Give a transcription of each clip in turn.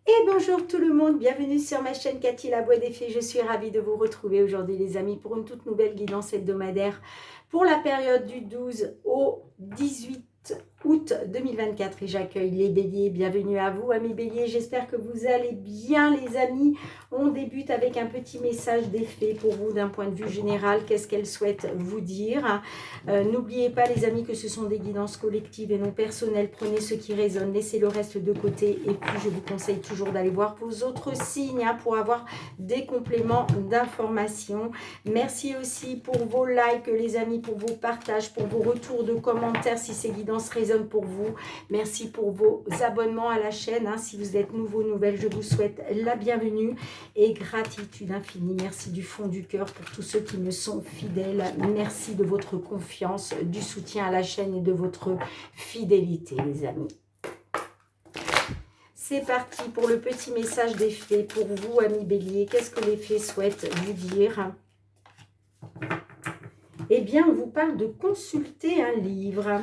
Et bonjour tout le monde, bienvenue sur ma chaîne Cathy la Voix des Fées. Je suis ravie de vous retrouver aujourd'hui les amis pour une toute nouvelle guidance hebdomadaire pour la période du 12 au 18 août 2024 et j'accueille les béliers. Bienvenue à vous amis béliers, j'espère que vous allez bien les amis. On débute avec un petit message des fées pour vous d'un point de vue général. Qu'est-ce qu'elles souhaitent vous dire? N'oubliez pas les amis que ce sont des guidances collectives et non personnelles. Prenez ce qui résonne, laissez le reste de côté et puis je vous conseille toujours d'aller voir vos autres signes pour avoir des compléments d'informations. Merci aussi pour vos likes les amis, pour vos partages, pour vos retours de commentaires si ces guidances résonnent pour vous. Merci pour vos abonnements à la chaîne. Si vous êtes nouveau, nouvelle, je vous souhaite la bienvenue et gratitude infinie. Merci du fond du cœur pour tous ceux qui me sont fidèles. Merci de votre confiance, du soutien à la chaîne et de votre fidélité les amis. C'est parti pour le petit message des fées pour vous amis béliers. Qu'est-ce que les fées souhaitent vous dire? Eh bien, on vous parle de consulter un livre.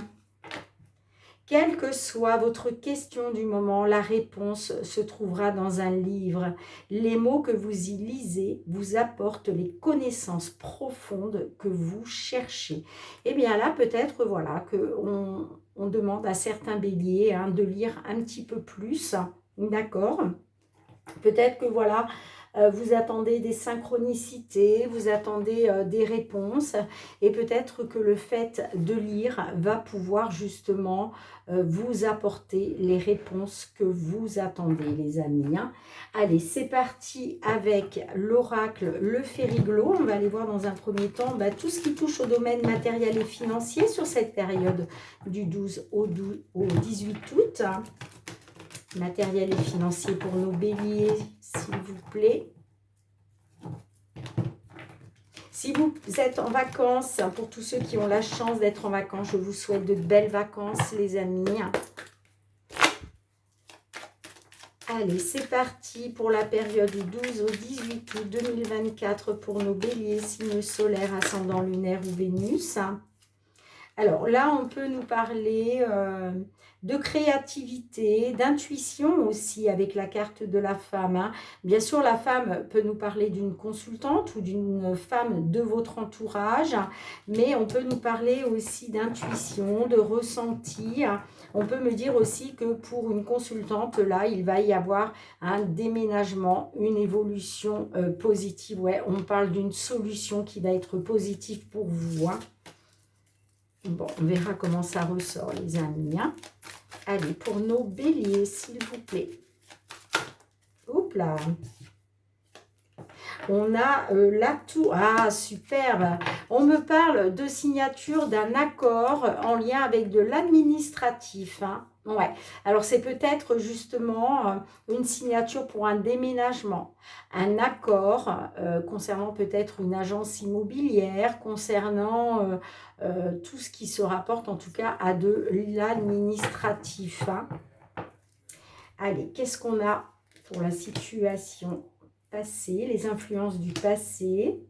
Quelle que soit votre question du moment, la réponse se trouvera dans un livre. Les mots que vous y lisez vous apportent les connaissances profondes que vous cherchez. Eh bien là, peut-être voilà qu'on demande à certains béliers de lire un petit peu plus, d'accord? Peut-être que voilà, vous attendez des synchronicités, vous attendez des réponses et peut-être que le fait de lire va pouvoir justement vous apporter les réponses que vous attendez les amis. Allez, c'est parti avec l'oracle Le Fériglo. On va aller voir dans un premier temps tout ce qui touche au domaine matériel et financier sur cette période du 12 au 18 août. Matériel et financier pour nos béliers, s'il vous plaît. Si vous êtes en vacances, pour tous ceux qui ont la chance d'être en vacances, je vous souhaite de belles vacances, les amis. Allez, c'est parti pour la période du 12 au 18 août 2024 pour nos béliers, signe solaire, ascendant lunaire ou Vénus. Alors là, on peut nous parler de créativité, d'intuition aussi avec la carte de la femme. Bien sûr, la femme peut nous parler d'une consultante ou d'une femme de votre entourage, mais on peut nous parler aussi d'intuition, de ressenti. On peut me dire aussi que pour une consultante, là, il va y avoir un déménagement, une évolution positive. Ouais, on parle d'une solution qui va être positive pour vous. Bon, on verra comment ça ressort, les amis. Allez, pour nos béliers, s'il vous plaît. Hop là. On a l'atout. Ah, superbe. On me parle de signature d'un accord en lien avec de l'administratif. Ouais. Alors, c'est peut-être justement une signature pour un déménagement. Un accord concernant peut-être une agence immobilière, concernant tout ce qui se rapporte en tout cas à de l'administratif. Allez, qu'est-ce qu'on a pour la situation passée, les influences du passé?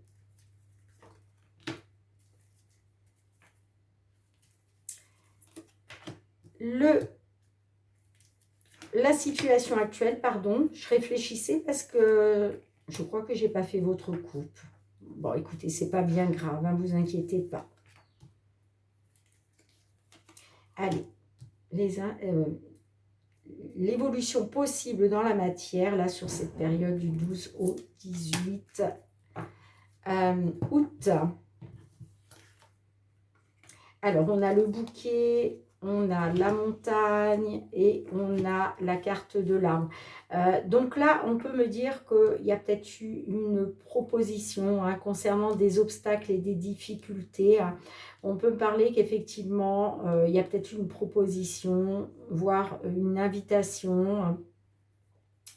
La situation actuelle, pardon, je réfléchissais parce que je crois que je n'ai pas fait votre coupe. Bon, écoutez, c'est pas bien grave, vous inquiétez pas. Allez, l'évolution possible dans la matière, là, sur cette période du 12 au 18 août. Alors, on a le bouquet, on a la montagne et on a la carte de l'arbre. Donc là, on peut me dire qu'il y a peut-être eu une proposition concernant des obstacles et des difficultés. On peut me parler qu'effectivement, il y a peut-être une proposition, voire une invitation.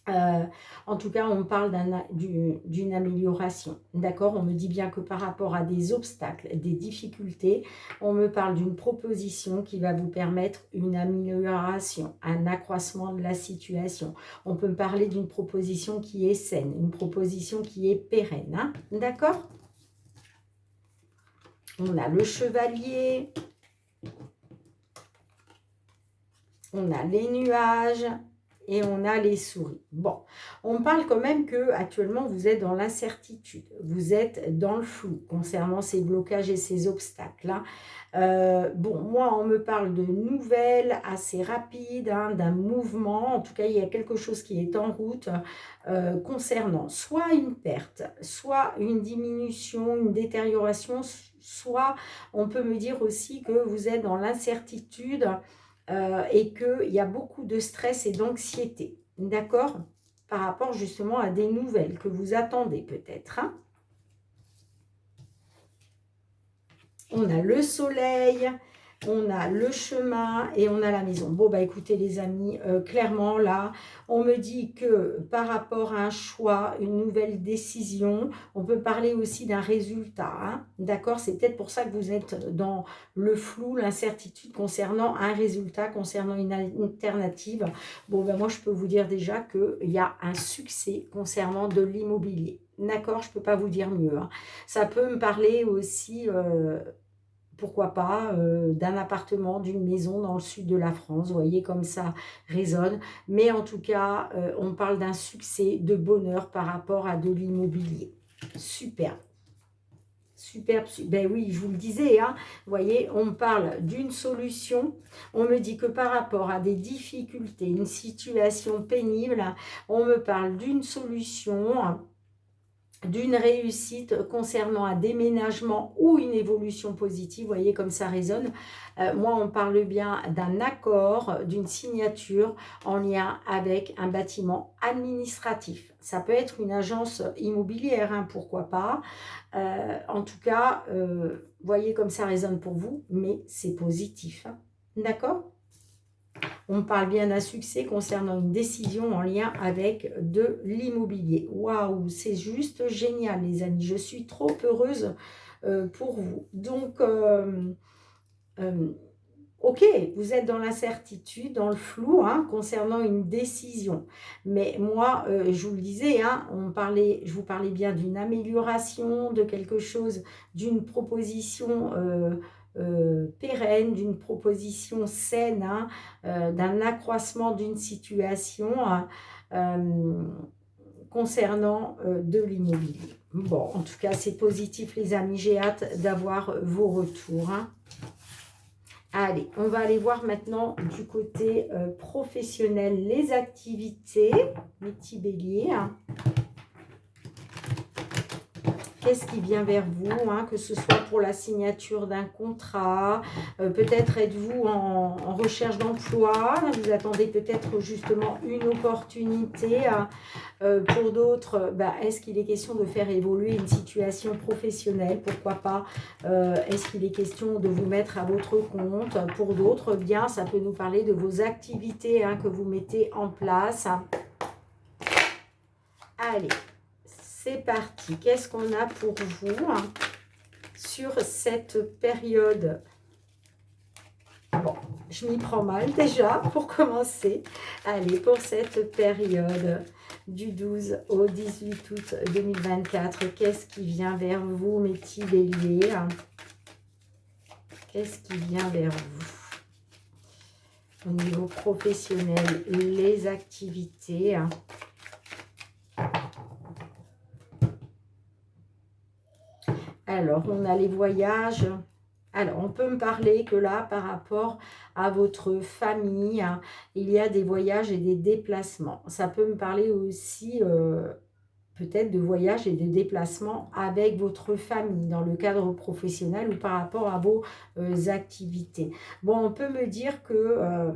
En tout cas, on parle d'une amélioration. D'accord? On me dit bien que par rapport à des obstacles, des difficultés, on me parle d'une proposition qui va vous permettre une amélioration, un accroissement de la situation. On peut me parler d'une proposition qui est saine, une proposition qui est pérenne. D'accord? On a le chevalier. On a les nuages. et on a les souris. Bon, on parle quand même que actuellement vous êtes dans l'incertitude, vous êtes dans le flou concernant ces blocages et ces obstacles. Hein. Bon, moi, on me parle de nouvelles assez rapides, hein, d'un mouvement. En tout cas, il y a quelque chose qui est en route concernant soit une perte, soit une diminution, une détérioration, soit on peut me dire aussi que vous êtes dans l'incertitude et qu'il y a beaucoup de stress et d'anxiété. D'accord? Par rapport justement à des nouvelles que vous attendez peut-être. Hein. On a le soleil, on a le chemin et on a la maison. Bon, bah écoutez les amis, clairement là, on me dit que par rapport à un choix, une nouvelle décision, on peut parler aussi d'un résultat. Hein, d'accord? C'est peut-être pour ça que vous êtes dans le flou, l'incertitude concernant un résultat, concernant une alternative. Bon, bah moi je peux vous dire déjà qu'il y a un succès concernant de l'immobilier. D'accord? Je ne peux pas vous dire mieux. Hein. Ça peut me parler aussi pourquoi pas, d'un appartement, d'une maison dans le sud de la France. Vous voyez comme ça résonne. Mais en tout cas, on parle d'un succès, de bonheur par rapport à de l'immobilier. Superbe. Superbe, ben oui, je vous le disais, hein, vous voyez, on me parle d'une solution, on me dit que par rapport à des difficultés, une situation pénible, on me parle d'une solution, d'une réussite concernant un déménagement ou une évolution positive, vous voyez comme ça résonne. Moi, on parle bien d'un accord, d'une signature en lien avec un bâtiment administratif. Ça peut être une agence immobilière, hein, pourquoi pas. En tout cas, voyez comme ça résonne pour vous, mais c'est positif. Hein. D'accord ? On parle bien d'un succès concernant une décision en lien avec de l'immobilier. Waouh, c'est juste génial, les amis. Je suis trop heureuse pour vous. Donc, ok, vous êtes dans l'incertitude, dans le flou, hein, concernant une décision. Mais moi, je vous le disais, hein, je vous parlais bien d'une amélioration, de quelque chose, d'une proposition pérenne, d'une proposition saine, hein, d'un accroissement d'une situation hein, concernant de l'immobilier. Bon, en tout cas, c'est positif, les amis. J'ai hâte d'avoir vos retours. Hein. Allez, on va aller voir maintenant du côté professionnel les activités, les petits béliers. Hein. Qu'est-ce qui vient vers vous, hein, que ce soit pour la signature d'un contrat, peut-être êtes-vous en recherche d'emploi, vous attendez peut-être justement une opportunité. Hein. Pour d'autres, est-ce qu'il est question de faire évoluer une situation professionnelle? Pourquoi pas? Est-ce qu'il est question de vous mettre à votre compte? Pour d'autres, bien, ça peut nous parler de vos activités hein, que vous mettez en place. Allez. C'est parti. Qu'est-ce qu'on a pour vous hein, sur cette période? Bon, je m'y prends mal déjà pour commencer. Allez, pour cette période du 12 au 18 août 2024, qu'est-ce qui vient vers vous, mes petits béliers? Qu'est-ce qui vient vers vous? Au niveau professionnel, les activités. Alors, on a les voyages. Alors, on peut me parler que là, par rapport à votre famille, hein, il y a des voyages et des déplacements. Ça peut me parler aussi peut-être de voyages et de déplacements avec votre famille dans le cadre professionnel ou par rapport à vos activités. Bon, on peut me dire que...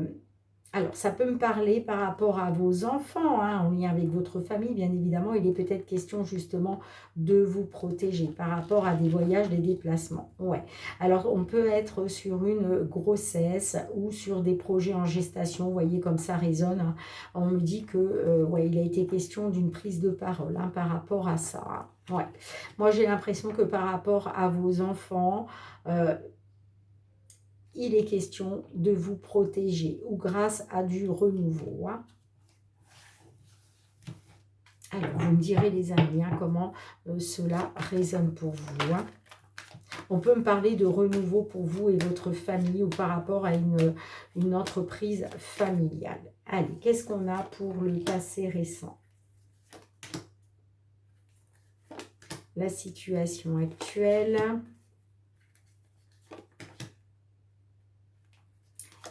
alors, ça peut me parler par rapport à vos enfants, hein, en lien avec votre famille, bien évidemment. Il est peut-être question justement de vous protéger par rapport à des voyages, des déplacements. Ouais. Alors, on peut être sur une grossesse ou sur des projets en gestation. Vous voyez comme ça résonne. Hein. On me dit que, ouais, il a été question d'une prise de parole hein, par rapport à ça. Hein. Ouais. Moi, j'ai l'impression que par rapport à vos enfants... il est question de vous protéger ou grâce à du renouveau. Hein. Alors, vous me direz les amis, hein, comment cela résonne pour vous. Hein. On peut me parler de renouveau pour vous et votre famille ou par rapport à une entreprise familiale. Allez, qu'est-ce qu'on a pour le passé récent? La situation actuelle.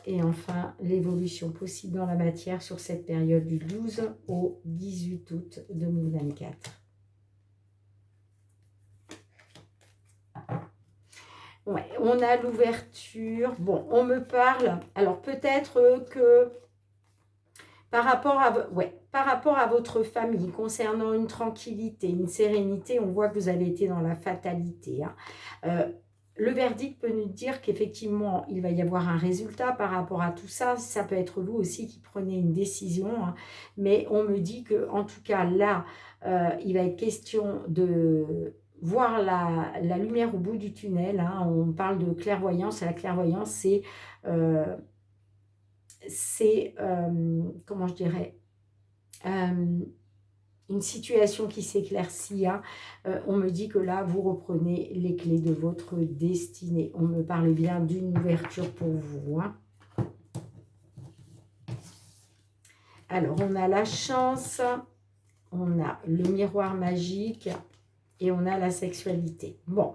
Et enfin, l'évolution possible dans la matière sur cette période du 12 au 18 août 2024. Ouais, on a l'ouverture. Bon, on me parle. Alors, peut-être que par rapport à votre famille, concernant une tranquillité, une sérénité, on voit que vous avez été dans la fatalité. Hein. Le verdict peut nous dire qu'effectivement, il va y avoir un résultat par rapport à tout ça. Ça peut être vous aussi qui prenez une décision. Hein. Mais on me dit que, en tout cas, là, il va être question de voir la lumière au bout du tunnel. Hein. On parle de clairvoyance. Et la clairvoyance, c'est comment je dirais, une situation qui s'éclaircit. Hein. On me dit que là, vous reprenez les clés de votre destinée. On me parle bien d'une ouverture pour vous. Hein. Alors, on a la chance, on a le miroir magique et on a la sexualité. Bon.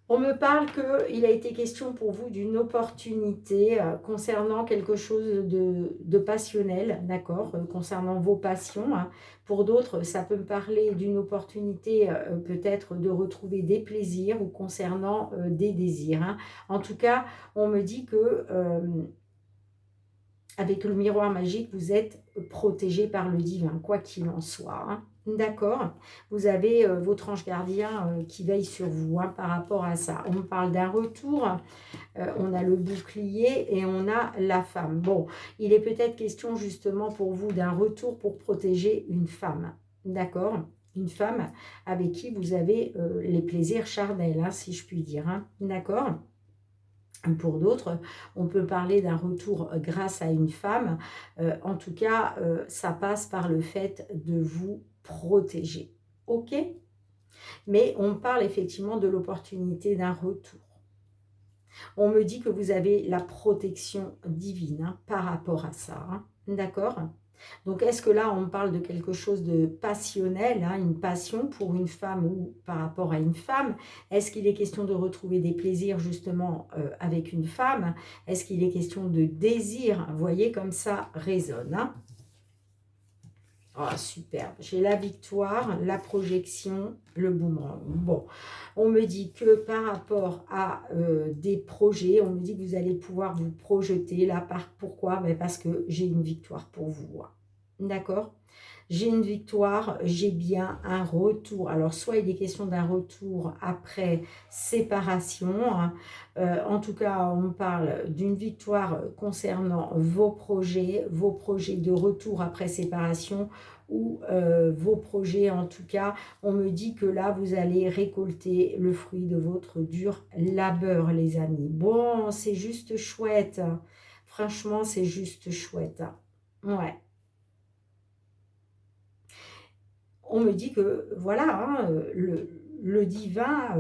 On me parle qu'il a été question pour vous d'une opportunité concernant quelque chose de passionnel, d'accord, concernant vos passions. Hein. Pour d'autres, ça peut me parler d'une opportunité peut-être de retrouver des plaisirs ou concernant des désirs. Hein. En tout cas, on me dit que avec le miroir magique, vous êtes protégé par le divin, quoi qu'il en soit. Hein. D'accord. Vous avez votre ange gardien qui veille sur vous hein, par rapport à ça. On parle d'un retour, on a le bouclier et on a la femme. Bon, il est peut-être question justement pour vous d'un retour pour protéger une femme. D'accord. Une femme avec qui vous avez les plaisirs charnels, hein, si je puis dire. Hein. D'accord. Pour d'autres, on peut parler d'un retour grâce à une femme. En tout cas, ça passe par le fait de vous protéger. OK? Mais on parle effectivement de l'opportunité d'un retour. On me dit que vous avez la protection divine hein, par rapport à ça. Hein, d'accord? Donc, est-ce que là, on parle de quelque chose de passionnel, hein, une passion pour une femme ou par rapport à une femme? Est-ce qu'il est question de retrouver des plaisirs justement avec une femme? Est-ce qu'il est question de désir? Vous voyez comme ça résonne. Hein. Oh, superbe. J'ai la victoire, la projection, le boomerang. Bon, on me dit que par rapport à des projets, on me dit que vous allez pouvoir vous projeter là. Pourquoi? Ben parce que j'ai une victoire pour vous. D'accord? J'ai une victoire, j'ai bien un retour. Alors, soit il est question d'un retour après séparation. Hein. En tout cas, on parle d'une victoire concernant vos projets de retour après séparation ou vos projets. En tout cas, on me dit que là, vous allez récolter le fruit de votre dur labeur, les amis. Bon, c'est juste chouette. Franchement, c'est juste chouette. Ouais. On me dit que voilà, hein, le divin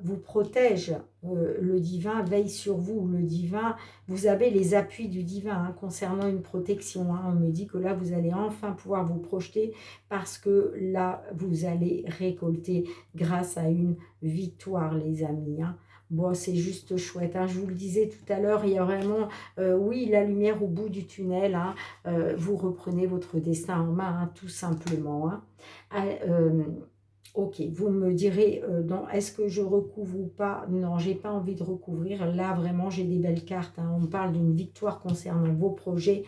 vous protège, le divin veille sur vous, le divin, vous avez les appuis du divin hein, concernant une protection. Hein. On me dit que là, vous allez enfin pouvoir vous projeter parce que là, vous allez récolter grâce à une victoire, les amis. Hein. Bon, c'est juste chouette. Hein. Je vous le disais tout à l'heure, il y a vraiment, oui, la lumière au bout du tunnel. Hein. Vous reprenez votre destin en main, hein, tout simplement. Hein. Ok, vous me direz, est-ce que je recouvre ou pas? Non, j'ai pas envie de recouvrir. Là, vraiment, j'ai des belles cartes. Hein. On me parle d'une victoire concernant vos projets.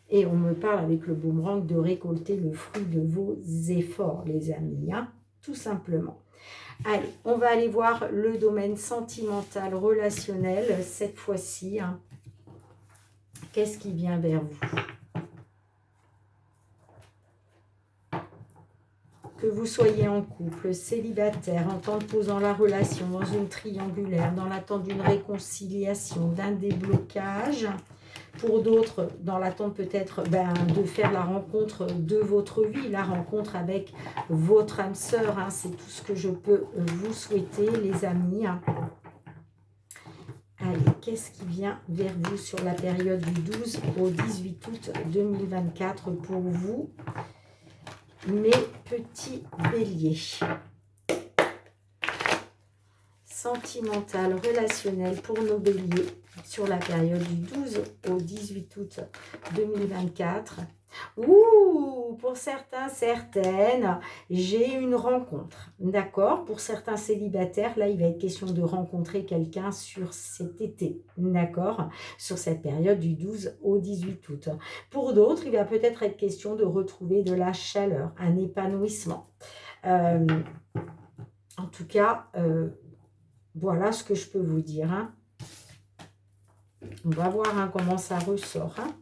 Et on me parle avec le boomerang de récolter le fruit de vos efforts, les amis. Hein, tout simplement. Allez, on va aller voir le domaine sentimental, relationnel, cette fois-ci. Hein. Qu'est-ce qui vient vers vous? Que vous soyez en couple, célibataire, en temps de pause dans la relation, dans une triangulaire, dans l'attente d'une réconciliation, d'un déblocage, Pour d'autres, dans l'attente peut-être de faire la rencontre de votre vie, la rencontre avec votre âme sœur. Hein, c'est tout ce que je peux vous souhaiter, les amis. Allez, qu'est-ce qui vient vers vous sur la période du 12 au 18 août 2024 pour vous, mes petits béliers? Sentimental, relationnel pour nos béliers sur la période du 12 au 18 août 2024. Ouh, pour certains, certaines, j'ai une rencontre, d'accord? Pour certains célibataires, là, il va être question de rencontrer quelqu'un sur cet été, d'accord? Sur cette période du 12 au 18 août. Pour d'autres, il va peut-être être question de retrouver de la chaleur, un épanouissement. En tout cas, voilà ce que je peux vous dire. Hein. On va voir hein, comment ça ressort. Hein.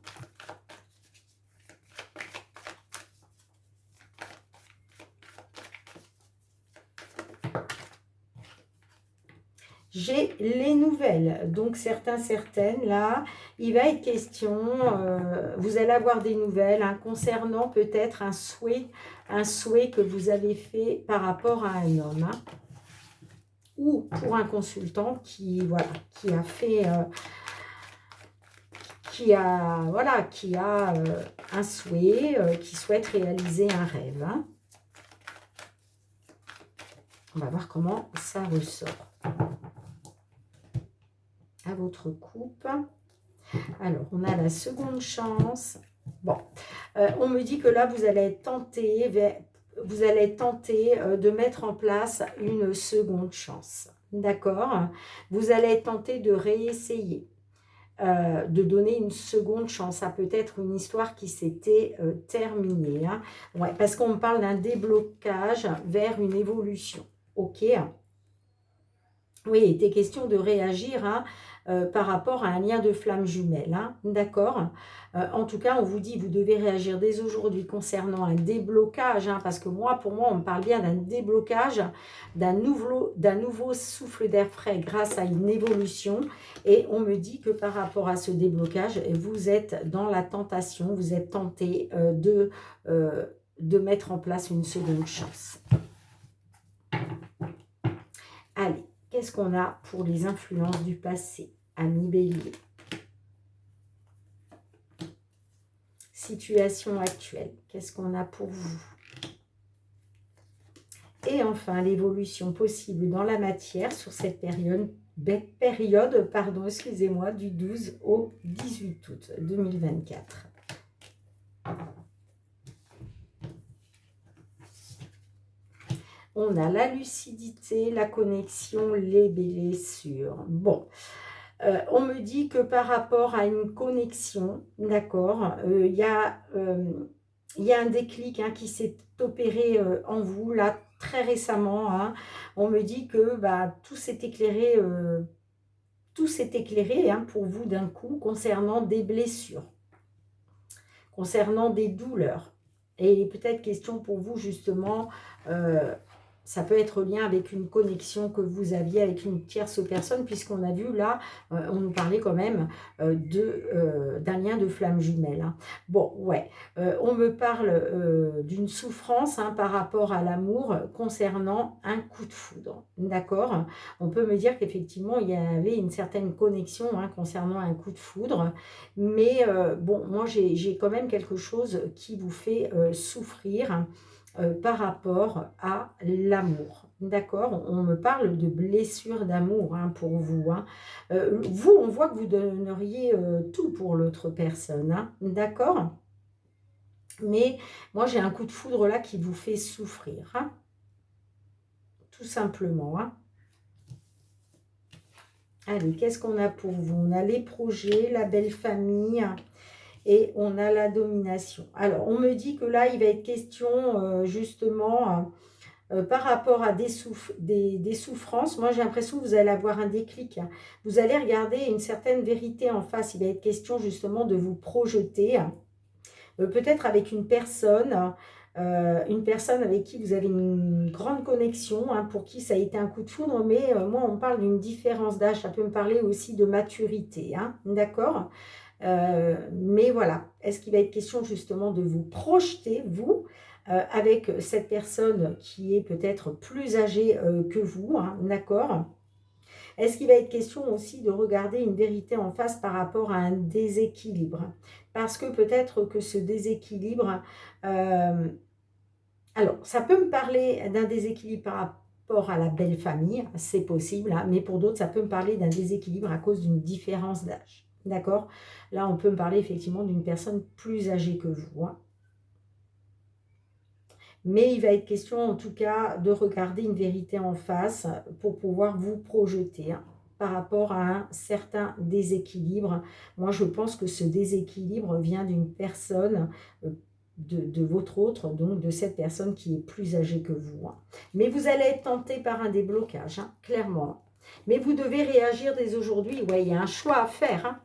J'ai les nouvelles. Donc, certains, certaines, là, il va être question, vous allez avoir des nouvelles hein, concernant peut-être un souhait que vous avez fait par rapport à un homme. Hein. Ou pour un consultant qui, voilà, qui a fait... qui a un souhait, qui souhaite réaliser un rêve. Hein. On va voir comment ça ressort. À votre coupe. Alors, on a la seconde chance. Bon, on me dit que là, vous allez être tenté, de mettre en place une seconde chance. D'accord? Vous allez être tenté de réessayer. De donner une seconde chance. Ça peut être une histoire qui s'était terminée. Hein. Ouais, parce qu'on me parle d'un déblocage vers une évolution. Ok. Oui, il était question de réagir hein, par rapport à un lien de flamme jumelle. Hein. D'accord. En tout cas, on vous dit, vous devez réagir dès aujourd'hui concernant un déblocage. Hein, parce que pour moi, on me parle bien d'un déblocage, d'un nouveau souffle d'air frais grâce à une évolution. Et on me dit que par rapport à ce déblocage, vous êtes dans la tentation, vous êtes tenté de mettre en place une seconde chance. Allez. Qu'est-ce qu'on a pour les influences du passé, amis bélier? Situation actuelle, qu'est-ce qu'on a pour vous? Et enfin, l'évolution possible dans la matière sur cette période du 12 au 18 août 2024. On a la lucidité, la connexion, les blessures. Bon, on me dit que par rapport à une connexion, d'accord, il y a un déclic hein, qui s'est opéré en vous, là, très récemment. Hein. On me dit que tout s'est éclairé, hein, pour vous d'un coup, concernant des blessures, concernant des douleurs. Et peut-être question pour vous, justement... ça peut être lien avec une connexion que vous aviez avec une tierce personne, puisqu'on a vu là, on nous parlait quand même d'un lien de flamme jumelle. Hein. Bon, ouais, on me parle d'une souffrance hein, par rapport à l'amour concernant un coup de foudre. D'accord? On peut me dire qu'effectivement, il y avait une certaine connexion hein, concernant un coup de foudre, mais bon, moi j'ai quand même quelque chose qui vous fait souffrir. Hein, par rapport à l'amour. D'accord? On me parle de blessure d'amour hein, pour vous. Hein. Vous, on voit que vous donneriez tout pour l'autre personne. Hein. D'accord? Mais moi, j'ai un coup de foudre là qui vous fait souffrir. Hein. Tout simplement. Hein. Allez, qu'est-ce qu'on a pour vous? On a les projets, la belle famille... Et on a la domination. Alors, on me dit que là, il va être question, justement, par rapport à des souffrances. Moi, j'ai l'impression que vous allez avoir un déclic. Hein. Vous allez regarder une certaine vérité en face. Il va être question, justement, de vous projeter. Peut-être avec une personne avec qui vous avez une grande connexion, hein, pour qui ça a été un coup de foudre. Mais moi, on parle d'une différence d'âge. Ça peut me parler aussi de maturité. Hein, d'accord ? Mais voilà, est-ce qu'il va être question justement de vous projeter, vous, avec cette personne qui est peut-être plus âgée que vous, hein, d'accord? Est-ce qu'il va être question aussi de regarder une vérité en face par rapport à un déséquilibre? Parce que peut-être que ce déséquilibre, euh, alors ça peut me parler d'un déséquilibre par rapport à la belle famille, c'est possible, hein, mais pour d'autres, ça peut me parler d'un déséquilibre à cause d'une différence d'âge. D'accord? Là, on peut me parler effectivement d'une personne plus âgée que vous, hein. Mais il va être question en tout cas de regarder une vérité en face pour pouvoir vous projeter, hein, par rapport à un certain déséquilibre. Moi, je pense que ce déséquilibre vient d'une personne, de votre autre, donc de cette personne qui est plus âgée que vous, hein. Mais vous allez être tenté par un déblocage, hein, clairement. Mais vous devez réagir dès aujourd'hui. Ouais, il y a un choix à faire, hein.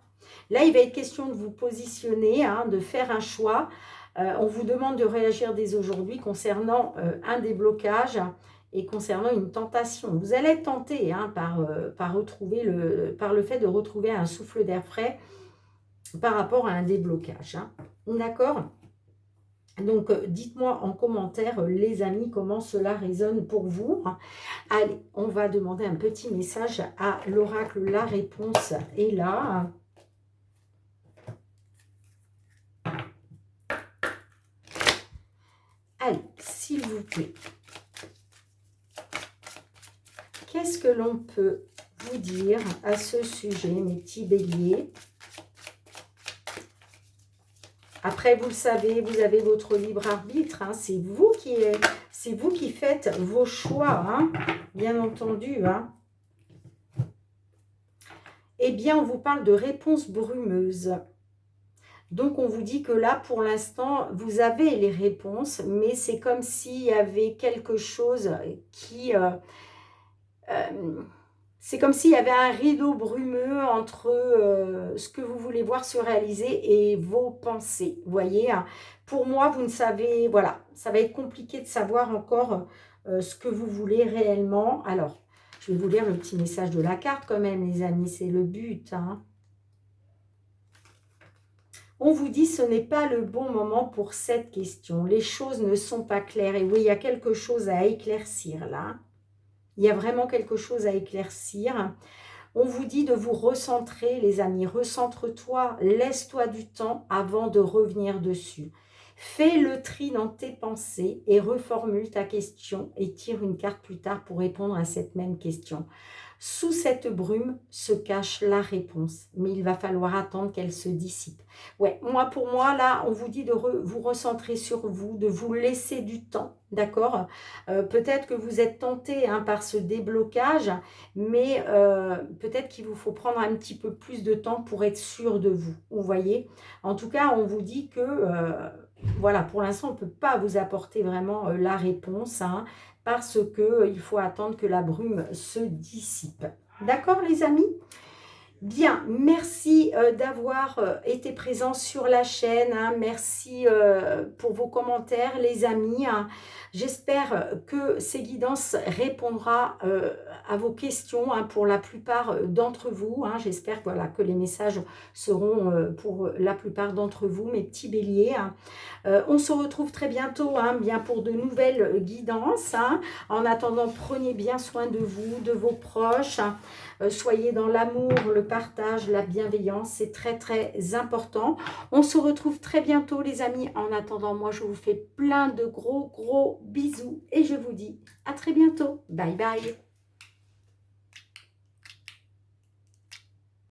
Là, il va être question de vous positionner, hein, de faire un choix. On vous demande de réagir dès aujourd'hui concernant un déblocage et concernant une tentation. Vous allez être tenté, hein, par le fait de retrouver un souffle d'air frais par rapport à un déblocage, hein. D'accord? Donc, dites-moi en commentaire, les amis, comment cela résonne pour vous. Allez, on va demander un petit message à l'oracle. La réponse est là. Allez, s'il vous plaît. Qu'est-ce que l'on peut vous dire à ce sujet, mes petits béliers? Après, vous le savez, vous avez votre libre arbitre, hein, c'est vous qui faites vos choix, hein, bien entendu, hein. Eh bien, on vous parle de réponses brumeuses. Donc, on vous dit que là, pour l'instant, vous avez les réponses, mais c'est comme s'il y avait quelque chose qui... c'est comme s'il y avait un rideau brumeux entre ce que vous voulez voir se réaliser et vos pensées. Vous voyez, hein. Pour moi, vous ne savez... Voilà, ça va être compliqué de savoir encore ce que vous voulez réellement. Alors, je vais vous lire le petit message de la carte quand même, les amis. C'est le but, hein. On vous dit ce n'est pas le bon moment pour cette question. Les choses ne sont pas claires. Et oui, il y a quelque chose à éclaircir là. Il y a vraiment quelque chose à éclaircir. On vous dit de vous recentrer, les amis. Recentre-toi, laisse-toi du temps avant de revenir dessus. Fais le tri dans tes pensées et reformule ta question et tire une carte plus tard pour répondre à cette même question. Sous cette brume se cache la réponse, mais il va falloir attendre qu'elle se dissipe. Ouais, pour moi, là, on vous dit de vous recentrer sur vous, de vous laisser du temps, d'accord? Peut-être que vous êtes tenté, hein, par ce déblocage, mais peut-être qu'il vous faut prendre un petit peu plus de temps pour être sûr de vous, vous voyez? En tout cas, on vous dit que, voilà, pour l'instant, on ne peut pas vous apporter vraiment la réponse, hein, parce qu'il faut attendre que la brume se dissipe. D'accord, les amis? Bien, merci d'avoir été présent sur la chaîne, hein. Merci pour vos commentaires, les amis, hein. J'espère que ces guidances répondront à vos questions, hein, pour la plupart d'entre vous, hein. J'espère, voilà, que les messages seront pour la plupart d'entre vous, mes petits béliers, hein. On se retrouve très bientôt, hein, bien pour de nouvelles guidances, hein. En attendant, prenez bien soin de vous, de vos proches, hein. Soyez dans l'amour, le partage, la bienveillance, c'est très très important. On se retrouve très bientôt, les amis. En attendant, moi je vous fais plein de gros bisous et je vous dis à très bientôt. Bye bye.